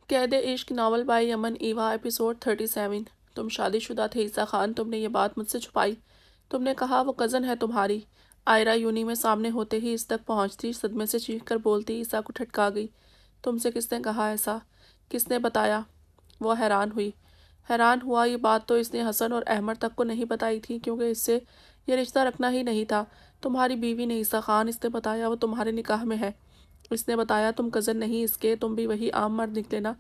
قید عشق novel by یمن ایوا ایپیسوڈ 37۔ تم شادی شدہ تھے عیسیٰ خان، تم نے یہ بات مجھ سے چھپائی۔ تم نے کہا وہ کزن ہے تمہاری۔ آئرہ یونی میں سامنے ہوتے ہی اس تک پہنچتی، صدمے سے چیخ کر بولتی، عیسیٰ کو ٹھٹکا گئی۔ تم سے کس نے کہا ایسا؟ کس نے بتایا؟ وہ حیران ہوئی۔ حیران ہوا یہ بات تو اس نے حسن اور احمد تک کو نہیں بتائی تھی، کیونکہ اس سے یہ رشتہ رکھنا ہی نہیں تھا۔ تمہاری بیوی نے عیسیٰ خان، اس نے بتایا وہ تمہارے نکاح میں ہے۔ اس نے بتایا تم کزن نہیں اس کے، تم بھی وہی عام مرد نکلے نا۔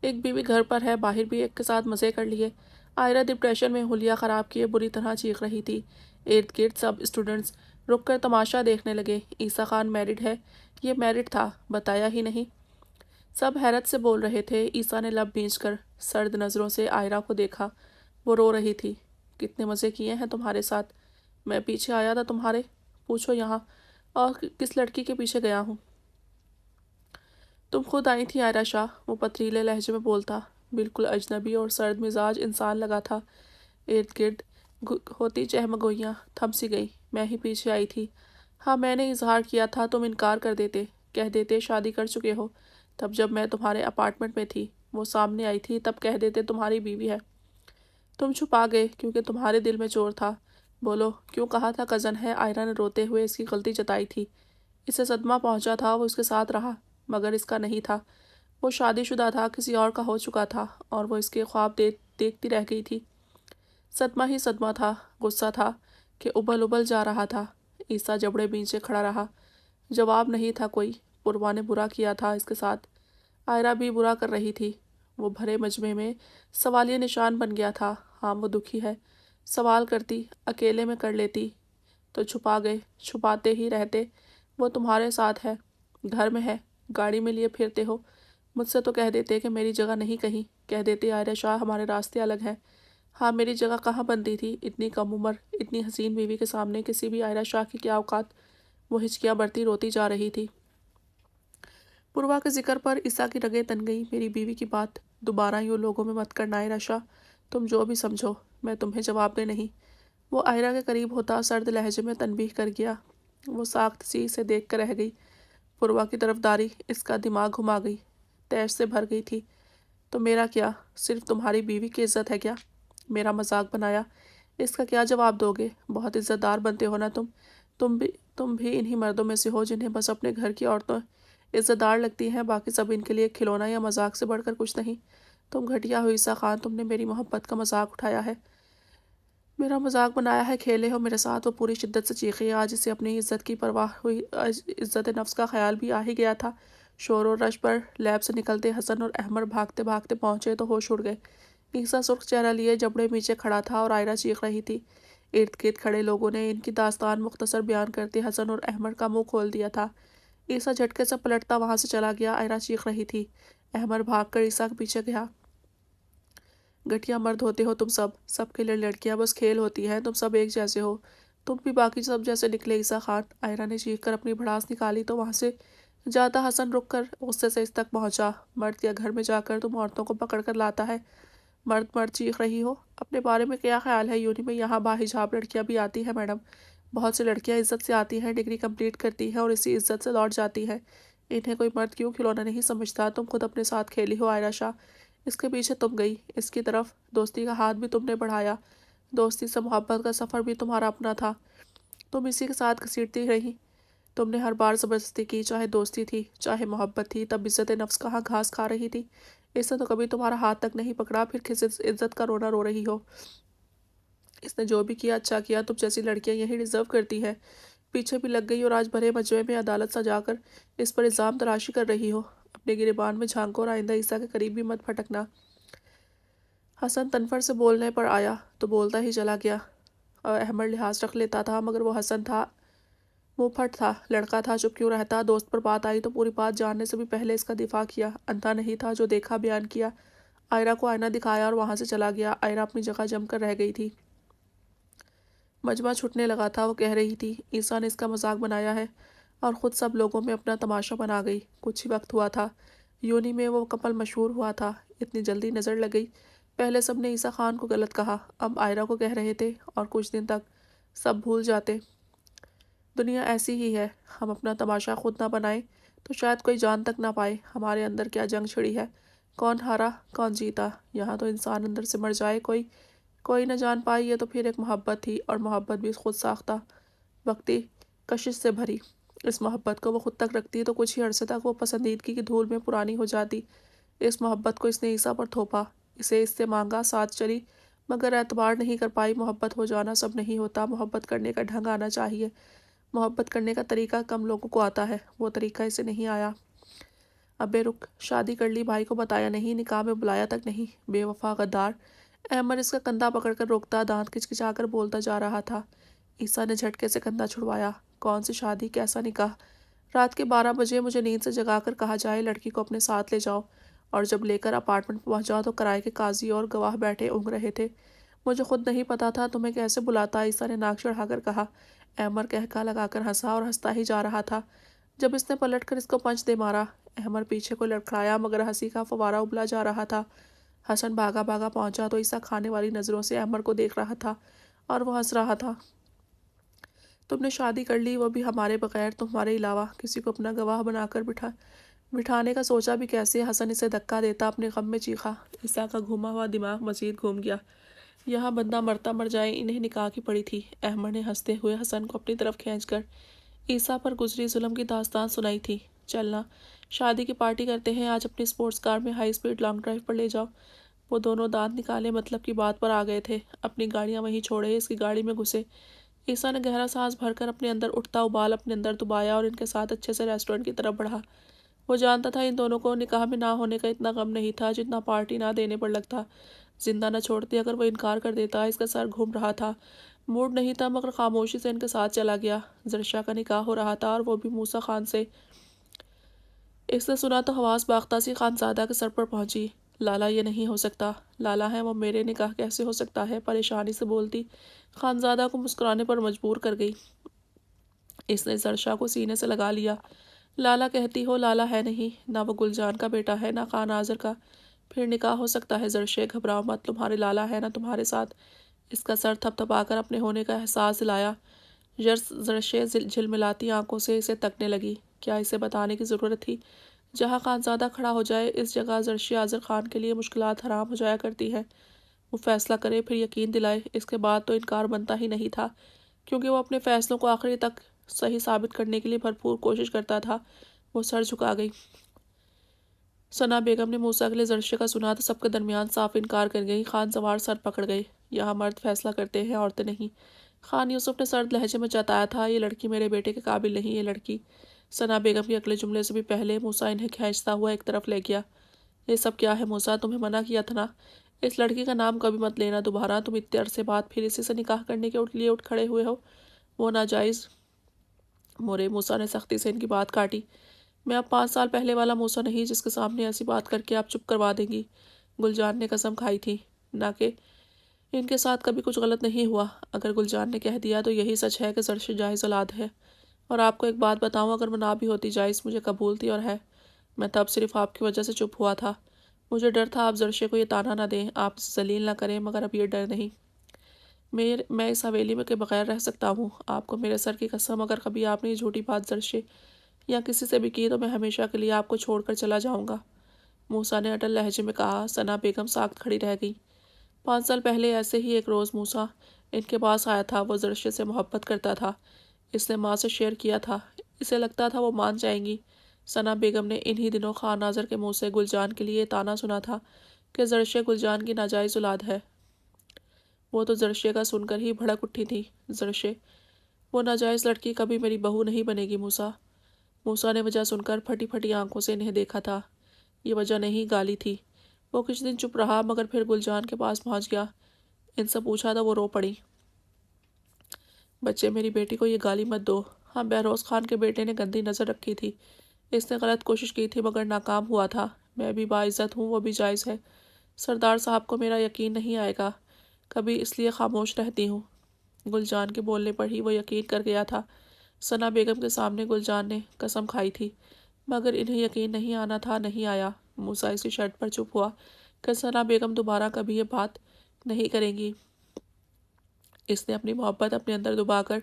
ایک بیوی گھر پر ہے، باہر بھی ایک کے ساتھ مزے کر لیے۔ آئرہ ڈپریشن میں حلیہ خراب کیے بری طرح چیخ رہی تھی۔ ارد گرد سب اسٹوڈنٹس رک کر تماشا دیکھنے لگے۔ عیسیٰ خان میرڈ ہے؟ یہ میرڈ تھا، بتایا ہی نہیں۔ سب حیرت سے بول رہے تھے۔ عیسیٰ نے لب بھینچ کر سرد نظروں سے آئرہ کو دیکھا۔ وہ رو رہی تھی۔ کتنے مزے کیے ہیں تمہارے ساتھ؟ میں پیچھے آیا تھا تمہارے؟ پوچھو یہاں، اور کس لڑکی کے پیچھے گیا ہوں؟ تم خود آئی تھی آئرہ شاہ، وہ پتریلے لہجے میں بولتا۔ بالکل اجنبی اور سرد مزاج انسان لگا تھا۔ ارد گرد ہوتی چہمگوئیاں تھم سی گئی۔ میں ہی پیچھے آئی تھی۔ ہاں میں نے اظہار کیا تھا، تم انکار کر دیتے، کہہ دیتے شادی کر چکے ہو۔ تب جب میں تمہارے اپارٹمنٹ میں تھی، وہ سامنے آئی تھی، تب کہہ دیتے تمہاری بیوی ہے۔ تم چھپا گئے کیونکہ تمہارے دل میں چور تھا۔ بولو کیوں کہا تھا کزن ہے؟ آئرہ نے روتے ہوئے اس کی غلطی جتائی تھی۔ اسے صدمہ پہنچا تھا، وہ اس کے ساتھ رہا، مگر اس کا نہیں تھا۔ وہ شادی شدہ تھا، کسی اور کا ہو چکا تھا، اور وہ اس کے خواب دیکھتی رہ گئی تھی۔ صدمہ ہی صدمہ تھا، غصہ تھا کہ ابل ابل جا رہا تھا۔ عیسیٰ جبڑے بیچے کھڑا رہا۔ جواب نہیں تھا کوئی۔ پوروا نے برا کیا تھا اس کے ساتھ۔ آئرہ بھی برا کر رہی تھی۔ وہ بھرے مجمع میں سوالیہ نشان بن گیا تھا۔ ہاں وہ دکھی ہے۔ سوال کرتی، اکیلے میں کر لیتی تو چھپا گئے، چھپاتے ہی رہتے۔ وہ تمہارے ساتھ ہے، گھر میں ہے، گاڑی میں لیے پھرتے ہو۔ مجھ سے تو کہہ دیتے کہ میری جگہ نہیں کہیں، کہہ دیتے آئرہ شاہ ہمارے راستے الگ ہیں۔ ہاں میری جگہ کہاں بنتی تھی؟ اتنی کم عمر، اتنی حسین بیوی کے سامنے کسی بھی آئرہ شاہ کی کیا اوقات؟ وہ ہچکیاں بڑھتی روتی جا رہی تھی۔ پوروا کے ذکر پر عیسیٰ کی رگیں تن گئی۔ میری بیوی کی بات دوبارہ یوں لوگوں میں مت کرنا آئرہ شاہ، تم جو بھی سمجھو، میں تمہیں جواب دے نہیں۔ وہ آئرہ کے قریب ہوتا سرد لہجے میں تنبیہ کر گیا۔ وہ ساخت سی سے دیکھ کر رہ گئی۔ پوروا کی طرفداری اس کا دماغ گھما گئی، تیش سے بھر گئی تھی۔ تو میرا کیا؟ صرف تمہاری بیوی کی عزت ہے کیا؟ میرا مذاق بنایا؟ اس کا کیا جواب دو گے؟ بہت عزت دار بنتے ہو نا تم بھی انہی مردوں میں سے ہو جنہیں بس اپنے گھر کی عورتوں عزت دار لگتی ہیں، باقی سب ان کے لیے کھلونا یا مذاق سے بڑھ کر کچھ نہیں۔ تم گھٹیا ہو عیسیٰ خان، تم نے میری محبت کا مذاق اٹھایا ہے، میرا مذاق بنایا ہے، کھیلے ہو میرے ساتھ۔ وہ پوری شدت سے چیخی۔ آج اسے اپنی عزت کی پرواہ ہوئی، عزت نفس کا خیال بھی آ ہی گیا تھا۔ شور و رش پر لیب سے نکلتے حسن اور احمد بھاگتے بھاگتے پہنچے تو ہوش اڑ گئے۔ عیسیٰ سرخ چہرہ لیے جبڑے نیچے کھڑا تھا اور آئرہ چیخ رہی تھی۔ ارد گرد کھڑے لوگوں نے ان کی داستان مختصر بیان کرتے حسن اور احمد کا منہ کھول دیا تھا۔ عیسیٰ جھٹکے سے پلٹتا وہاں سے چلا گیا۔ آئرہ چیخ رہی تھی۔ احمد بھاگ کر عیسیٰ کے پیچھے گیا۔ گھٹیا مرد ہوتے ہو تم سب کے لیے لڑکیاں بس کھیل ہوتی ہیں، تم سب ایک جیسے ہو، تم بھی باقی سب جیسے نکلے عیسیٰ خان۔ آئرہ نے چیخ کر اپنی بھڑاس نکالی تو وہاں سے جاتا حسن رک کر غصے سے اس تک پہنچا۔ مرد کے گھر میں جا کر تم عورتوں کو پکڑ کر لاتا ہے، مرد مرد چیخ رہی ہو، اپنے بارے میں کیا خیال ہے؟ یونی میں یہاں باحجاب لڑکیاں بھی آتی ہیں میڈم، بہت سی لڑکیاں عزت سے آتی ہیں، ڈگری کمپلیٹ کرتی ہیں اور اسی عزت سے لوٹ جاتی ہیں، انہیں کوئی مرد کیوں کھلونا نہیں سمجھتا؟ تم خود اپنے ساتھ کھیلی ہو آئرہ شاہ، اس کے پیچھے تم گئی، اس کی طرف دوستی کا ہاتھ بھی تم نے بڑھایا، دوستی سے محبت کا سفر بھی تمہارا اپنا تھا، تم اسی کے ساتھ گھسیٹتی رہی، تم نے ہر بار زبردستی کی، چاہے دوستی تھی چاہے محبت تھی، تب عزت نفس کہاں گھاس کھا رہی تھی؟ اس نے تو کبھی تمہارا ہاتھ تک نہیں پکڑا، پھر کس عزت کا رونا رو رہی ہو؟ اس نے جو بھی کیا اچھا کیا، تم جیسی لڑکیاں یہی ڈیزرو کرتی ہیں، پیچھے بھی لگ گئی اور آج بھرے مجمع میں عدالت سجا کر اس پر الزام تراشی کر رہی ہو۔ اپنے گریبان میں جھانکو اور آئندہ عیسیٰ کے قریب بھی مت پھٹکنا۔ حسن تنفر سے بولنے پر آیا تو بولتا ہی چلا گیا۔ احمد لحاظ رکھ لیتا تھا، مگر وہ حسن تھا، منہ پھٹ تھا، لڑکا تھا، چپ کیوں رہتا؟ دوست پر بات آئی تو پوری بات جاننے سے بھی پہلے اس کا دفاع کیا، اندھا نہیں تھا، جو دیکھا بیان کیا۔ آئرہ کو آئینہ دکھایا اور وہاں سے چلا گیا۔ آئرہ اپنی جگہ جم کر رہ گئی تھی۔ مجمع چھٹنے لگا تھا۔ وہ کہہ رہی تھی عیسیٰ نے اس کا مذاق بنایا ہے اور خود سب لوگوں میں اپنا تماشا بنا گئی۔ کچھ ہی وقت ہوا تھا، یونی میں وہ کپل مشہور ہوا تھا، اتنی جلدی نظر لگ گئی۔ پہلے سب نے عیسیٰ خان کو غلط کہا، اب آئرہ کو کہہ رہے تھے، اور کچھ دن تک سب بھول جاتے۔ دنیا ایسی ہی ہے، ہم اپنا تماشا خود نہ بنائیں تو شاید کوئی جان تک نہ پائے۔ ہمارے اندر کیا جنگ چھڑی ہے، کون ہارا کون جیتا؟ یہاں تو انسان اندر سے مر جائے کوئی نہ جان پائے یہ تو پھر ایک محبت تھی، اور محبت بھی خود ساختہ، وقتی کشش سے بھری۔ اس محبت کو وہ خود تک رکھتی تو کچھ ہی عرصے تک وہ پسندیدگی کی دھول میں پرانی ہو جاتی۔ اس محبت کو اس نے عیسیٰ پر تھوپا، اسے اس سے مانگا، ساتھ چلی، مگر اعتبار نہیں کر پائی۔ محبت ہو جانا سب نہیں ہوتا، محبت کرنے کا ڈھنگ آنا چاہیے۔ محبت کرنے کا طریقہ کم لوگوں کو آتا ہے، وہ طریقہ اسے نہیں آیا۔ ابے رک، شادی کر لی، بھائی کو بتایا نہیں، نکاح میں بلایا تک نہیں، بے وفا غدار۔ احمد اس کا کندھا پکڑ کر روکتا، دانت کچکچا کر بولتا جا رہا تھا۔ عیسیٰ نے جھٹکے سے کندھا چھڑوایا۔ کون سی شادی، کیسا نکاح؟ رات کے 12 بجے مجھے نیند سے جگا کر کہا جائے لڑکی کو اپنے ساتھ لے جاؤ، اور جب لے کر اپارٹمنٹ پہنچا تو کرائے کے قاضی اور گواہ بیٹھے اونگ رہے تھے۔ مجھے خود نہیں پتا تھا تمہیں کیسے بلاتا، عیسیٰ نے ناک چڑھا کر کہا۔ احمد کہکا لگا کر ہنسا، اور ہنستا ہی جا رہا تھا جب اس نے پلٹ کر اس کو پنچ دے مارا۔ احمد پیچھے کو لڑکھڑایا، مگر ہنسی کا فوارہ ابلا جا رہا تھا۔ حسن بھاگا بھاگا پہنچا تو عیسیٰ کھانے والی نظروں سے احمد کو دیکھ رہا تھا، اور وہ ہنس رہا تھا۔ تم نے شادی کر لی، وہ بھی ہمارے بغیر، تمہارے علاوہ کسی کو اپنا گواہ بنا کر بٹھانے کا سوچا بھی کیسے؟ حسن اسے دھکا دیتا اپنے غم میں چیخا۔ عیسیٰ کا گھوما ہوا دماغ مزید گھوم گیا۔ یہاں بندہ مرتا مر جائے، انہیں نکاح کی پڑی تھی۔ احمد نے ہنستے ہوئے حسن کو اپنی طرف کھینچ کر عیسیٰ پر گزری ظلم کی داستان سنائی تھی۔ چلنا، شادی کی پارٹی کرتے ہیں، آج اپنی سپورٹس کار میں ہائی سپیڈ لانگ ڈرائیو پر لے جاؤ۔ وہ دونوں دانت نکالے مطلب کی بات پر آ گئے تھے۔ اپنی گاڑیاں وہیں چھوڑے، اس کی گاڑی میں گھسے۔ عیسیٰ نے گہرا سانس بھر کر اپنے اندر اٹھتا ابال اپنے اندر دبایا، اور ان کے ساتھ اچھے سے ریسٹورنٹ کی طرف بڑھا۔ وہ جانتا تھا ان دونوں کو نکاح میں نہ ہونے کا اتنا غم نہیں تھا جتنا پارٹی نہ دینے پر لگتا۔ زندہ نہ چھوڑتی اگر وہ انکار کر دیتا۔ اس کا سر گھوم رہا تھا، موڈ نہیں تھا، مگر خاموشی سے ان کے ساتھ چلا گیا۔ زرشا کا نکاح ہو رہا تھا، اور وہ بھی موسیٰ خان سے۔ اس نے سنا تو حواس باختہ سی خانزادہ کے سر پر پہنچی۔ لالا، یہ نہیں ہو سکتا۔ لالا ہے وہ، میرے نکاح کیسے ہو سکتا ہے؟ پریشانی سے بولتی خانزادہ کو مسکرانے پر مجبور کر گئی۔ اس نے زرشا کو سینے سے لگا لیا۔ لالا کہتی ہو؟ لالا ہے نہیں، نہ وہ گلجان کا بیٹا ہے، نہ خان ناظر کا، پھر نکاح ہو سکتا ہے؟ زرشے، گھبراؤ مت، تمہارے لالا ہے نا تمہارے ساتھ۔ اس کا سر تھپ تھپا کر اپنے ہونے کا احساس دلایا۔ زرشے جھلملاتی آنکھوں سے اسے تکنے لگی۔ کیا اسے بتانے کی ضرورت تھی؟ جہاں خانزادہ کھڑا ہو جائے اس جگہ زرشے آذر خان کے لیے مشکلات حرام ہو جایا کرتی ہیں۔ وہ فیصلہ کرے، پھر یقین دلائے، اس کے بعد تو انکار بنتا ہی نہیں تھا، کیونکہ وہ اپنے فیصلوں کو آخری تک صحیح ثابت کرنے کے لیے بھرپور کوشش کرتا تھا۔ وہ سر جھکا گئی۔ ثنا بیگم نے موسیٰ کے لیے زرشے کا سنا تو سب کے درمیان صاف انکار کر گئی۔ خان سوار سر پکڑ گئے۔ یہاں مرد فیصلہ کرتے ہیں، عورتیں نہیں۔ خان یوسف نے سرد لہجے میں جتایا تھا، یہ لڑکی میرے بیٹے کے قابل نہیں، یہ لڑکی۔ ثنا بیگم کے اگلے جملے سے بھی پہلے موسیٰ انہیں کھینچتا ہوا ایک طرف لے گیا۔ یہ سب کیا ہے موسیٰ؟ تمہیں منع کیا تھا نا، اس لڑکی کا نام کبھی مت لینا دوبارہ۔ تم اتنے عرصے بعد پھر اسی سے نکاح کرنے کے لیے اٹھ کھڑے ہوئے ہو، وہ ناجائز۔ مورے، موسیٰ نے سختی سے ان کی بات کاٹی۔ میں اب 5 سال پہلے والا موسیٰ نہیں جس کے سامنے ایسی بات کر کے آپ چپ کروا دیں گی۔ گلجان نے قسم کھائی تھی نہ کہ ان کے ساتھ کبھی کچھ غلط نہیں ہوا۔ اگر گلجان نے کہہ دیا تو یہی سچ ہے کہ زرشے جائز اولاد ہے۔ اور آپ کو ایک بات بتاؤں، اگر وہ نہ بھی ہوتی جائز، مجھے قبول تھی اور ہے۔ میں تب صرف آپ کی وجہ سے چپ ہوا تھا۔ مجھے ڈر تھا آپ زرشے کو یہ طعنہ نہ دیں، آپ اسے ذلیل نہ کریں، مگر اب یہ ڈر نہیں۔ میں اس حویلی میں کے بغیر رہ سکتا ہوں۔ آپ کو میرے سر کی قسم، اگر کبھی آپ نے یہ جھوٹی بات زرشے یا کسی سے بھی کی تو میں ہمیشہ کے لیے آپ کو چھوڑ کر چلا جاؤں گا، موسیٰ نے اٹل لہجے میں کہا۔ ثنا بیگم ساکت کھڑی رہ گئی۔ 5 سال پہلے ایسے ہی ایک روز موسیٰ ان کے پاس آیا تھا۔ وہ زرشے سے محبت کرتا تھا، اس نے ماں سے شیئر کیا تھا، اسے لگتا تھا وہ مان جائیں گی۔ ثنا بیگم نے انہی دنوں خان ناظر کے منہ سے گلجان کے لیے طعنہ سنا تھا کہ زرشے گلجان کی ناجائز اولاد ہے۔ وہ تو زرشے کا سن کر ہی بھڑک اٹھی تھی۔ زرشے، وہ ناجائز لڑکی کبھی میری بہو نہیں بنے گی موسیٰ۔ موسیٰ نے وجہ سن کر پھٹی پھٹی آنکھوں سے انہیں دیکھا تھا۔ یہ وجہ نہیں، گالی تھی۔ وہ کچھ دن چپ رہا، مگر پھر گلجان کے پاس پہنچ گیا۔ ان سے پوچھا تو وہ رو پڑی۔ بچے، میری بیٹی کو یہ گالی مت دو۔ ہاں، بہروز خان کے بیٹے نے گندی نظر رکھی تھی، اس نے غلط کوشش کی تھی مگر ناکام ہوا تھا۔ میں بھی باعزت ہوں، وہ بھی جائز ہے۔ سردار صاحب کو میرا یقین نہیں آئے گا کبھی، اس لیے خاموش رہتی ہوں۔ گلجان کے بولنے پر ہی وہ یقین کر گیا تھا۔ ثنا بیگم کے سامنے گلجان نے قسم کھائی تھی، مگر انہیں یقین نہیں آنا تھا، نہیں آیا۔ موسیٰ اسی شرط پر چپ ہوا کہ ثنا بیگم دوبارہ کبھی یہ بات نہیں کریں گی۔ اس نے اپنی محبت اپنے اندر دبا کر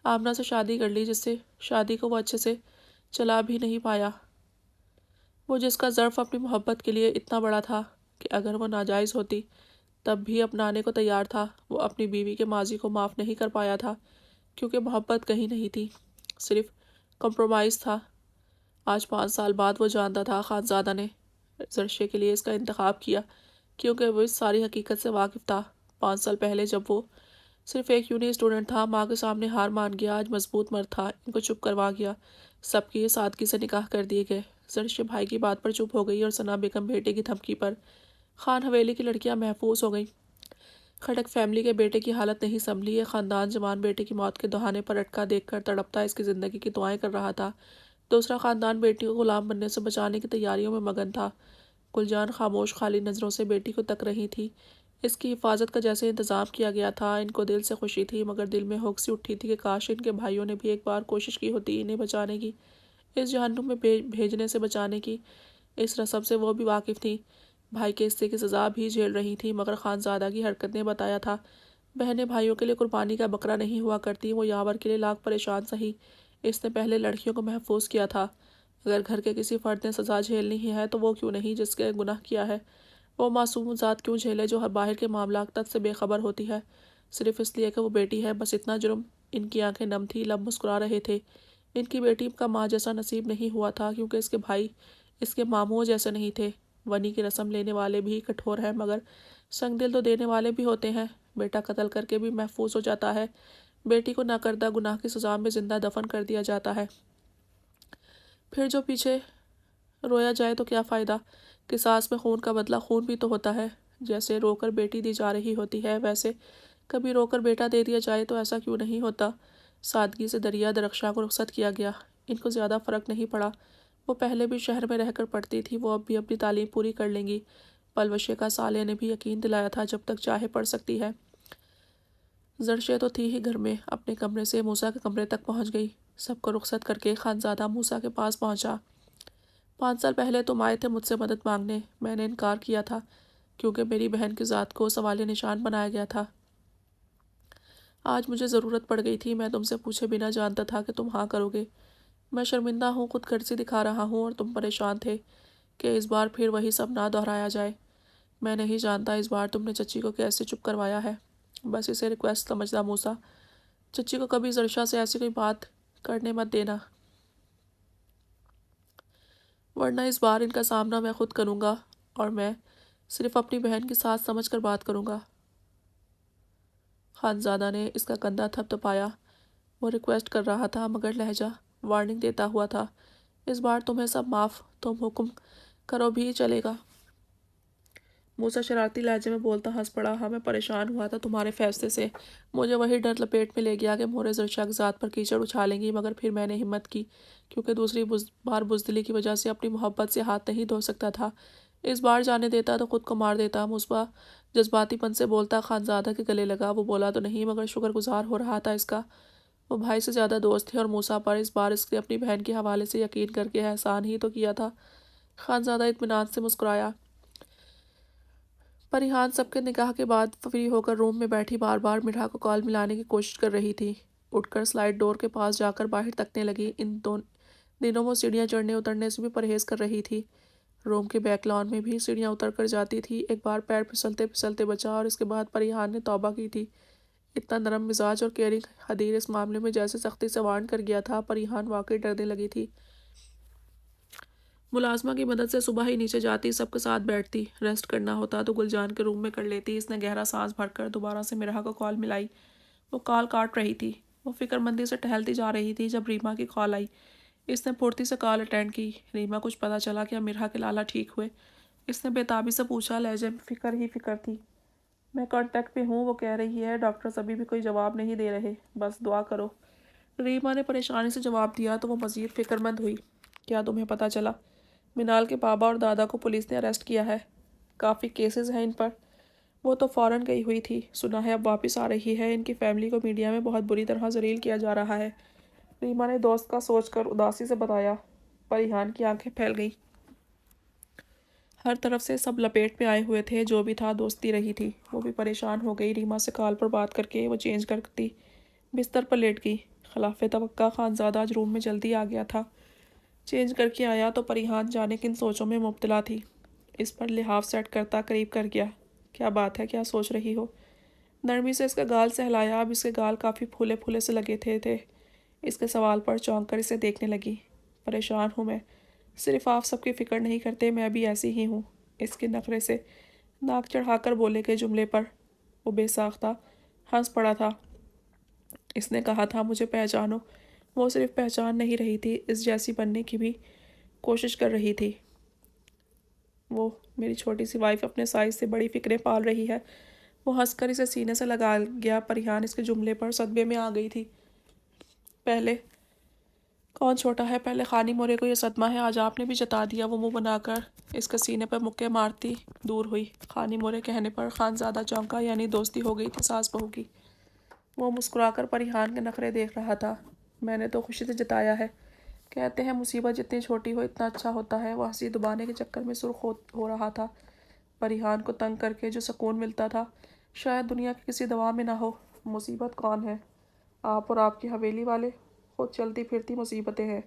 آمنہ سے شادی کر لی، جس سے شادی کو وہ اچھے سے چلا بھی نہیں پایا۔ وہ جس کا ظرف اپنی محبت کے لیے اتنا بڑا تھا کہ اگر وہ ناجائز ہوتی تب بھی اپنانے کو تیار تھا، وہ اپنی بیوی کے ماضی کو معاف نہیں کر پایا تھا، کیونکہ محبت کہیں نہیں تھی، صرف کمپرومائز تھا۔ آج 5 سال بعد وہ جانتا تھا خانزادہ نے زرشے کے لیے اس کا انتخاب کیا کیونکہ وہ اس ساری حقیقت سے واقف تھا۔ 5 سال پہلے جب وہ صرف ایک یونی اسٹوڈنٹ تھا، ماں کے سامنے ہار مان گیا، آج مضبوط مرد تھا، ان کو چپ کروا گیا، سب کی سادگی سے نکاح کر دیے گئے۔ زرشے بھائی کی بات پر چپ ہو گئی اور ثنا بیگم بیٹے کی دھمکی پر۔ خان حویلی کی لڑکیاں محفوظ ہو گئیں۔ کھٹک فیملی کے بیٹے کی حالت نہیں سنبھلی۔ یہ خاندان جوان بیٹے کی موت کے دہانے پر اٹکا دیکھ کر تڑپتا اس کی زندگی کی دعائیں کر رہا تھا۔ دوسرا خاندان بیٹی کو غلام بننے سے بچانے کی تیاریوں میں مگن تھا۔ گل جان خاموش خالی نظروں سے بیٹی کو تک رہی تھی۔ اس کی حفاظت کا جیسے انتظام کیا گیا تھا، ان کو دل سے خوشی تھی، مگر دل میں ہوک سی اٹھی تھی کہ کاش ان کے بھائیوں نے بھی ایک بار کوشش کی ہوتی انہیں بچانے کی، اس جہنم میں بھیجنے سے بچانے کی۔ اس رسم سے وہ بھی واقف تھی۔ بھائی کے حصے کی سزا بھی جھیل رہی تھی، مگر خانزادہ کی حرکت نے بتایا تھا بہنیں بھائیوں کے لیے قربانی کا بکرا نہیں ہوا کرتی۔ وہ یاور کے لیے لاکھ پریشان سہی، اس نے پہلے لڑکیوں کو محفوظ کیا تھا۔ اگر گھر کے کسی فرد نے سزا جھیلنی ہی ہے تو وہ کیوں نہیں جس کے گناہ کیا ہے؟ وہ معصوم ذات کیوں جھیلے جو ہر باہر کے معاملات تک سے بے خبر ہوتی ہے، صرف اس لیے کہ وہ بیٹی ہے؟ بس اتنا جرم۔ ان کی آنکھیں نم تھی، لب مسکرا رہے تھے۔ ان کی بیٹی کا ماں جیسا نصیب نہیں ہوا تھا، کیونکہ اس کے بھائی اس کے ماموں جیسے نہیں تھے۔ ونی کی رسم لینے والے بھی کٹھور ہیں، مگر سنگ دل تو دینے والے بھی ہوتے ہیں۔ بیٹا قتل کر کے بھی محفوظ ہو جاتا ہے، بیٹی کو ناکردہ گناہ کی سزا میں زندہ دفن کر دیا جاتا ہے۔ پھر جو پیچھے رویا جائے تو کیا فائدہ؟ قصاص میں خون کا بدلہ خون بھی تو ہوتا ہے۔ جیسے رو کر بیٹی دی جا رہی ہوتی ہے، ویسے کبھی رو کر بیٹا دے دیا جائے تو ایسا کیوں نہیں ہوتا؟ سادگی سے دریا درخشاں کو رخصت کیا گیا۔ ان کو زیادہ فرق نہیں پڑا۔ وہ پہلے بھی شہر میں رہ کر پڑھتی تھی، وہ اب بھی اپنی تعلیم پوری کر لیں گی۔ پلوشے کا سالیہ نے بھی یقین دلایا تھا جب تک چاہے پڑھ سکتی ہے۔ زرشے تو تھی ہی گھر میں، اپنے کمرے سے موسیٰ کے کمرے تک پہنچ گئی۔ سب کو رخصت کر کے خانزادہ موسیٰ کے پاس پہنچا۔ 5 سال پہلے تم آئے تھے مجھ سے مدد مانگنے، میں نے انکار کیا تھا کیونکہ میری بہن کی ذات کو سوالیہ نشان بنایا گیا تھا۔ آج مجھے ضرورت پڑ گئی تھی، میں تم سے پوچھے بنا جانتا تھا کہ تم ہاں کرو گے۔ میں شرمندہ ہوں، خود غرضی دکھا رہا ہوں، اور تم پریشان تھے کہ اس بار پھر وہی سب نہ دہرایا جائے۔ میں نہیں جانتا اس بار تم نے چچی کو کیسے چپ کروایا ہے۔ بس اسے ریکویسٹ سمجھنا موسیٰ، چچی کو کبھی زرشا سے ایسی کوئی بات کرنے مت دینا، ورنہ اس بار ان کا سامنا میں خود کروں گا، اور میں صرف اپنی بہن کی ساتھ سمجھ کر بات کروں گا۔ خانزادہ نے اس کا کندھا تھپ تھپایا۔ وہ ریکویسٹ کر رہا تھا مگر لہجہ وارننگ دیتا ہوا تھا۔ اس بار تمہیں سب معاف، تم حکم کرو بھی چلے گا۔ موسیٰ شرارتی لہجے میں بولتا ہنس پڑا۔ ہاں میں پریشان ہوا تھا تمہارے فیصلے سے، مجھے وہی ڈر لپیٹ میں لے گیا کہ مورے زرشا کی ذات پر کیچڑ اچھالیں گی، مگر پھر میں نے ہمت کی کیونکہ دوسری بار بزدلی کی وجہ سے اپنی محبت سے ہاتھ نہیں دھو سکتا تھا۔ اس بار جانے دیتا تو خود کو مار دیتا۔ مصباح جذباتی پن سے بولتا خانزادہ کے گلے لگا۔ وہ بولا تو نہیں مگر شکر گزار ہو رہا تھا اس کا۔ وہ بھائی سے زیادہ دوست تھے اور موسیٰ پر اس بار اس نے اپنی بہن کے حوالے سے یقین کر کے احسان ہی تو کیا تھا۔ خانزادہ اطمینان سے مسکرایا۔ پریحان سب کے نکاح کے بعد فری ہو کر روم میں بیٹھی بار بار مرحا کو کال ملانے کی کوشش کر رہی تھی۔ اٹھ کر سلائڈ ڈور کے پاس جا کر باہر تکنے لگی۔ ان دنوں وہ سیڑھیاں چڑھنے اترنے سے بھی پرہیز کر رہی تھی۔ روم کے بیک لان میں بھی سیڑھیاں اتر کر جاتی تھی۔ ایک بار پیر پھسلتے پھسلتے بچا اور اس کے بعد پریحان نے توبہ کی تھی۔ اتنا نرم مزاج اور کیئرنگ حدیر اس معاملے میں جیسے سختی سے وارن کر گیا تھا، پریحان واقعی ڈرنے لگی تھی۔ ملازمہ کی مدد سے صبح ہی نیچے جاتی، سب کے ساتھ بیٹھتی، ریسٹ کرنا ہوتا تو گل جان کے روم میں کر لیتی۔ اس نے گہرا سانس بھر کر دوبارہ سے مرحا کو کال ملائی۔ وہ کال کاٹ رہی تھی۔ وہ فکر مندی سے ٹہلتی جا رہی تھی جب ریما کی کال آئی۔ اس نے پھرتی سے کال اٹینڈ کی۔ ریما کچھ پتا چلا کیا مرحا کے لالا ٹھیک ہوئے؟ اس نے بے تابی سے پوچھا، لہجے میں فکر ہی فکر تھی۔ میں کانٹیکٹ پہ ہوں، وہ کہہ رہی ہے ڈاکٹرز ابھی بھی کوئی جواب نہیں دے رہے، بس دعا کرو۔ ریما نے پریشانی سے جواب دیا تو وہ مزید فکر مند ہوئی۔ کیا تمہیں پتا چلا؟ منال کے بابا اور دادا کو پولیس نے اریسٹ کیا ہے، کافی کیسز ہیں ان پر۔ وہ تو فوراً گئی ہوئی تھی، سنا ہے اب واپس آ رہی ہے۔ ان کی فیملی کو میڈیا میں بہت بری طرح ذلیل کیا جا رہا ہے، ریما نے دوست کا سوچ کر اداسی سے بتایا۔ پریحان کی آنکھیں پھیل گئیں۔ ہر طرف سے سب لپیٹ میں آئے ہوئے تھے، جو بھی تھا دوستی رہی تھی۔ وہ بھی پریشان ہو گئی۔ ریما سے کال پر بات کر کے وہ چینج کرتی بستر پر لیٹ گئی۔ خلاف توقع خانزادہ آج روم میں جلدی آ گیا تھا۔ چینج کر کے آیا تو پریحان جانے کن سوچوں میں مبتلا تھی۔ اس پر لحاف سیٹ کرتا قریب کر گیا۔ کیا بات ہے، کیا سوچ رہی ہو؟ نرمی سے اس کا گال سہلایا۔ اب اس کے گال کافی پھولے پھولے سے لگے تھے۔ اس کے سوال پر چونک کر اسے دیکھنے لگی۔ پریشان ہوں میں، صرف آپ سب کی فکر نہیں کرتے، میں بھی ایسی ہی ہوں۔ اس کے نخرے سے ناک چڑھا کر بولے گئے جملے پر وہ بے ساختہ ہنس پڑا تھا۔ اس نے کہا تھا مجھے پہچانو۔ وہ صرف پہچان نہیں رہی تھی، اس جیسی بننے کی بھی کوشش کر رہی تھی۔ وہ میری چھوٹی سی وائف اپنے سائز سے بڑی فکریں پال رہی ہے۔ وہ ہنس کر اسے سینے سے لگا گیا۔ پریحان اس کے جملے پر صدمے میں آ گئی تھی۔ پہلے کون چھوٹا ہے؟ پہلے خانی مورے کو یہ صدمہ ہے، آج آپ نے بھی جتا دیا۔ وہ منہ بنا کر اس کے سینے پر مکے مارتی دور ہوئی۔ خانی مورے کہنے پر خانزادہ چونکا، یعنی دوستی ہو گئی تھی ساس بہو کی۔ وہ مسکرا کر پریحان کے نخرے دیکھ رہا تھا۔ میں نے تو خوشی سے جتایا ہے۔ کہتے ہیں مصیبت جتنی چھوٹی ہو اتنا اچھا ہوتا ہے۔ وہ ہنسی دبانے کے چکر میں سرخ ہو رہا تھا۔ پریحان کو تنگ کر کے جو سکون ملتا تھا شاید دنیا کی کسی دوا میں نہ ہو۔ مصیبت کون ہے؟ آپ اور آپ کی حویلی والے؟ خود چلتی پھرتی مصیبتیں ہیں۔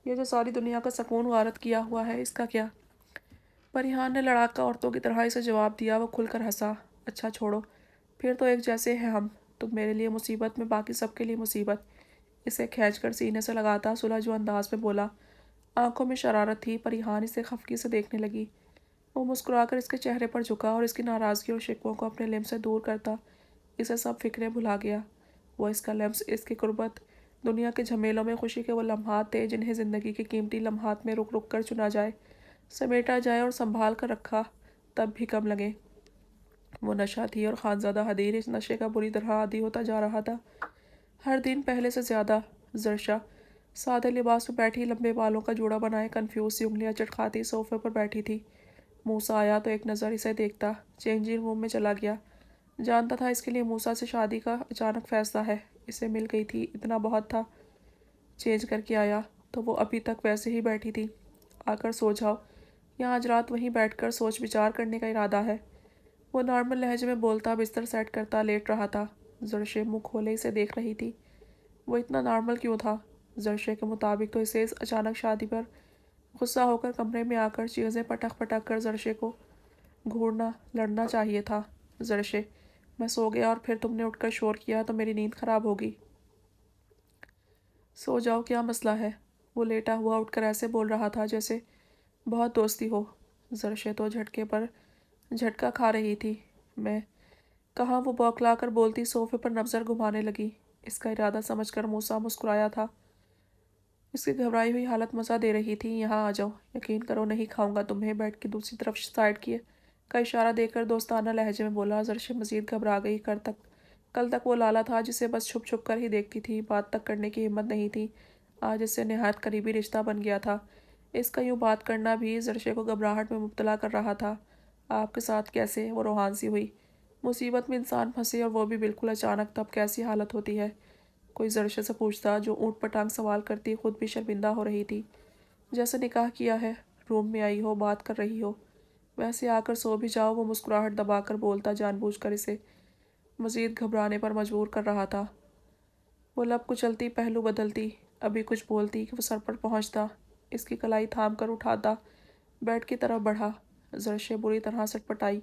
یہ جو ساری دنیا کا سکون غارت کیا ہوا ہے، اس کا کیا؟ پریحان نے لڑاکا عورتوں کی طرح اسے جواب دیا۔ وہ کھل کر ہنسا۔ اچھا چھوڑو، پھر تو ایک جیسے ہیں ہم۔ تم میرے لیے مصیبت، میں باقی سب کے لیے مصیبت۔ اسے کھینچ کر سینے سے لگاتا سلجھو انداز میں بولا۔ آنکھوں میں شرارت تھی۔ پریحان اسے خفگی سے دیکھنے لگی۔ وہ مسکرا کر اس کے چہرے پر جھکا اور اس کی ناراضگی اور شکووں کو اپنے لمس سے دور کرتا اسے سب فکریں بھلا گیا۔ وہ اس کا لمس، اس کی قربت، دنیا کے جھمیلوں میں خوشی کے وہ لمحات تھے جنہیں زندگی کے قیمتی لمحات میں رک رک کر چنا جائے، سمیٹا جائے اور سنبھال کر رکھا تب بھی کم لگے۔ وہ نشہ تھی اور خانزادہ حدیر اس نشے کا بری طرح عادی ہوتا جا رہا تھا۔ ہر دن پہلے سے زیادہ۔ زرشا سادے لباس میں بیٹھی، لمبے بالوں کا جوڑا بنائے کنفیوز سی انگلیاں چٹکھاتی صوفے پر بیٹھی تھی۔ موسیٰ آیا تو ایک نظر اسے دیکھتا چینجنگ روم میں چلا گیا۔ جانتا تھا اس کے لیے موسیٰ سے شادی کا اچانک فیصلہ ہے۔ اسے مل گئی تھی، اتنا بہت تھا۔ چینج کر کے آیا تو وہ ابھی تک ویسے ہی بیٹھی تھی۔ آ کر سو جاؤ، یہاں آج رات وہیں بیٹھ کر سوچ بچار کرنے کا ارادہ ہے۔ وہ نارمل لہجے میں بولتا بستر سیٹ کرتا لیٹ رہا تھا۔ زرشے منہ کھولے اسے دیکھ رہی تھی۔ وہ اتنا نارمل کیوں تھا؟ زرشے کے مطابق تو اسے اس اچانک شادی پر غصہ ہو کر کمرے میں آ کر چیزیں پٹک پٹک کر زرشے کو گھورنا، لڑنا چاہیے تھا۔ زرشے، میں سو گیا اور پھر تم نے اٹھ کر شور کیا تو میری نیند خراب ہوگی۔ سو جاؤ، کیا مسئلہ ہے؟ وہ لیٹا ہوا اٹھ کر ایسے بول رہا تھا جیسے بہت دوستی ہو۔ زرشے تو جھٹکے پر جھٹکا کھا رہی تھی۔ میں کہاں؟ وہ بوکلا کر بولتی صوفے پر نظر گھمانے لگی۔ اس کا ارادہ سمجھ کر موسیٰ مسکرایا تھا۔ اس کی گھبرائی ہوئی حالت مزہ دے رہی تھی۔ یہاں آ جاؤ، یقین کرو نہیں کھاؤں گا تمہیں۔ بیڈ کی دوسری طرف سائڈ کیے کا اشارہ دے کر دوستانہ لہجے میں بولا۔ زرشے مزید گھبرا گئی۔ کل تک وہ لالا تھا جسے بس چھپ چھپ کر ہی دیکھتی تھی، بات تک کرنے کی ہمت نہیں تھی۔ آج اس سے نہایت قریبی رشتہ بن گیا تھا۔ اس کا یوں بات کرنا بھی زرشے کو گھبراہٹ میں مبتلا کر رہا تھا۔ آپ کے ساتھ کیسے؟ وہ روحان سی ہوئی۔ مصیبت میں انسان پھنسے اور وہ بھی بالکل اچانک، تب کیسی حالت ہوتی ہے؟ کوئی زرشے سے پوچھتا جو اونٹ پٹانگ سوال کرتی خود بھی شرمندہ ہو رہی تھی۔ جیسے نکاح کیا ہے، روم میں آئی ہو، بات کر رہی ہو، ویسے آ کر سو بھی جاؤ۔ وہ مسکراہٹ دبا کر بولتا جان بوجھ کر اسے مزید گھبرانے پر مجبور کر رہا تھا۔ وہ لب کچلتی، پہلو بدلتی، ابھی کچھ بولتی کہ وہ سر پر پہنچتا، اس کی کلائی تھام کر اٹھاتا، بیڈ کی طرف بڑھا۔ زرشے بری طرح سٹپٹائی۔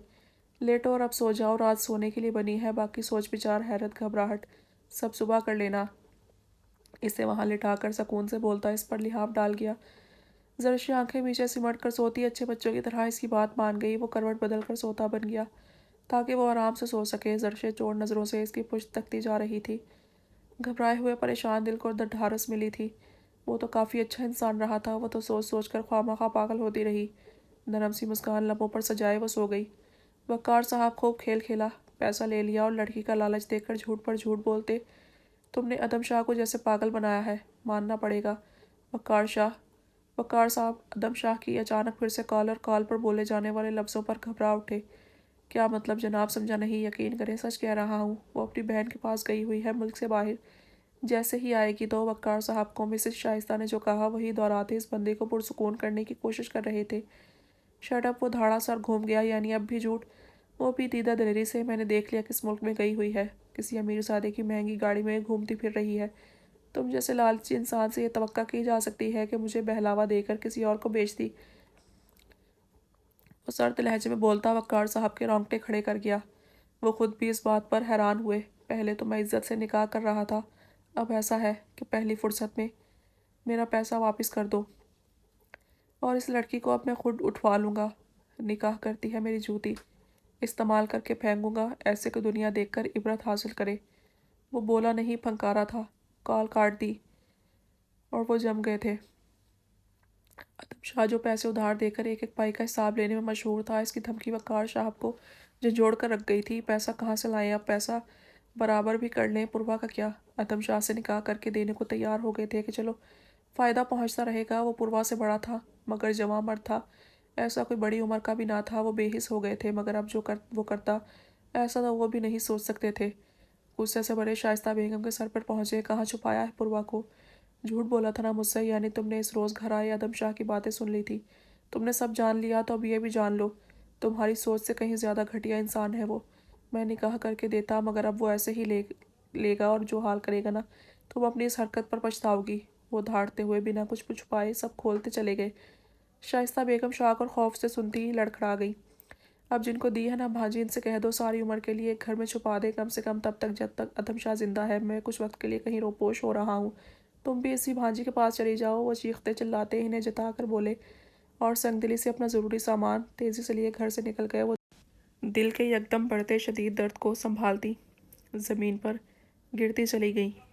لیٹو اور اب سو جاؤ، رات سونے کے لیے بنی ہے، باقی سوچ بچار، حیرت، گھبراہٹ سب صبح کر لینا۔ اسے وہاں لٹا کر سکون سے بولتا اس پر لحاف ڈال گیا۔ زرشے آنکھیں نیچے سمٹ کر سوتی اچھے بچوں کی طرح اس کی بات مان گئی۔ وہ کروٹ بدل کر سوتا بن گیا تاکہ وہ آرام سے سو سکے۔ زرشے چور نظروں سے اس کی پشت تکتی جا رہی تھی۔ گھبرائے ہوئے پریشان دل کو ڈھارس ملی تھی۔ وہ تو کافی اچھا انسان رہا تھا۔ وہ تو سوچ سوچ کر خواہ پاگل ہوتی رہی۔ نرم سی مسکان لبوں پر سجائے وہ سو گئی۔ وقار صاحب خوب کھیل کھیلا، پیسہ لے لیا اور لڑکی کا لالچ دے کر جھوٹ پر جھوٹ بولتے تم نے ادم شاہ کو جیسے پاگل بنایا ہے، ماننا پڑے گا۔ وقار صاحب ادم شاہ کی اچانک پھر سے کال اور کال پر بولے جانے والے لفظوں پر گھبرا اٹھے۔ کیا مطلب جناب؟ سمجھا نہیں۔ یقین کریں، سچ کہہ رہا ہوں، وہ اپنی بہن کے پاس گئی ہوئی ہے ملک سے باہر۔ جیسے ہی آئے گی تو وقار صاحب کو مسز شائستہ نے جو کہا وہی دہراتے اس بندے کو پرسکون کرنے کی کوشش کر رہے تھے۔ Shut up! وہ دھاڑا سر گھوم گیا۔ یعنی اب بھی جھوٹ؟ وہ بھی دیدہ دلیری سے میں نے دیکھ لیا کس ملک میں گئی ہوئی ہے، کسی امیر زادے کی مہنگی گاڑی میں گھومتی پھر رہی ہے، تم جیسے لالچی انسان سے یہ توقع کی جا سکتی ہے کہ مجھے بہلاوا دے کر کسی اور کو بیچ دی؟ وہ سرد لہجے میں بولتا وقار صاحب کے رونگٹے کھڑے کر گیا۔ وہ خود بھی اس بات پر حیران ہوئے۔ پہلے تو میں عزت سے نکاح کر رہا تھا، اب ایسا ہے کہ پہلی فرصت میں میرا پیسہ واپس کر دو اور اس لڑکی کو اب میں خود اٹھوا لوں گا۔ نکاح کرتی ہے میری جوتی، استعمال کر کے پھینکوں گا، ایسے کہ دنیا دیکھ کر عبرت حاصل کرے۔ وہ بولا نہیں، پھنکارا تھا۔ کال کاٹ دی اور وہ جم گئے تھے۔ ادم شاہ جو پیسے ادھار دے کر ایک ایک پائی کا حساب لینے میں مشہور تھا، اس کی دھمکی وقار صاحب کو جھنجھوڑ کر رکھ گئی تھی۔ پیسہ کہاں سے لائیں؟ اب پیسہ برابر بھی کر لیں، پروا کا کیا؟ ادم شاہ سے نکاح کر کے دینے کو تیار ہو گئے تھے کہ چلو فائدہ پہنچتا رہے گا۔ وہ پروا سے بڑا تھا مگر جوان مرد تھا، ایسا کوئی بڑی عمر کا بھی نہ تھا۔ وہ بے حس ہو گئے تھے مگر اب جو وہ کرتا ایسا تو وہ بھی نہیں سوچ سکتے تھے۔ غصے سے بڑے شائستہ بیگم کے سر پر پہنچے۔ کہاں چھپایا ہے پروا کو؟ جھوٹ بولا تھا نا مجھ سے، یعنی تم نے اس روز گھر آئے ادم شاہ کی باتیں سن لی تھی، تم نے سب جان لیا، تو اب یہ بھی جان لو تمہاری سوچ سے کہیں زیادہ گھٹیا انسان ہے وہ۔ میں نکاح کر کے دیتا مگر اب وہ ایسے ہی لے گا اور جو حال کرے گا نا، تم اپنی اس حرکت پر پچھتاؤ گی۔ وہ دھاڑتے ہوئے بنا کچھ چھپائے سب کھولتے چلے گئے۔ شائستہ بیگم شاک اور خوف سے سنتی ہی لڑکھڑا گئی۔ اب جن کو دی ہے نا بھانجی، ان سے کہہ دو ساری عمر کے لیے ایک گھر میں چھپا دے، کم سے کم تب تک جب تک ادم شاہ زندہ ہے۔ میں کچھ وقت کے لیے کہیں روپوش ہو رہا ہوں، تم بھی اسی بھانجی کے پاس چلی جاؤ۔ وہ چیختے چلاتے انہیں جتا کر بولے اور سنگ دلی سے اپنا ضروری سامان تیزی سے لیے گھر سے نکل گئے۔ وہ دل کے یکدم بڑھتے شدید درد کو سنبھالتی زمین پر گرتی چلی گئیں۔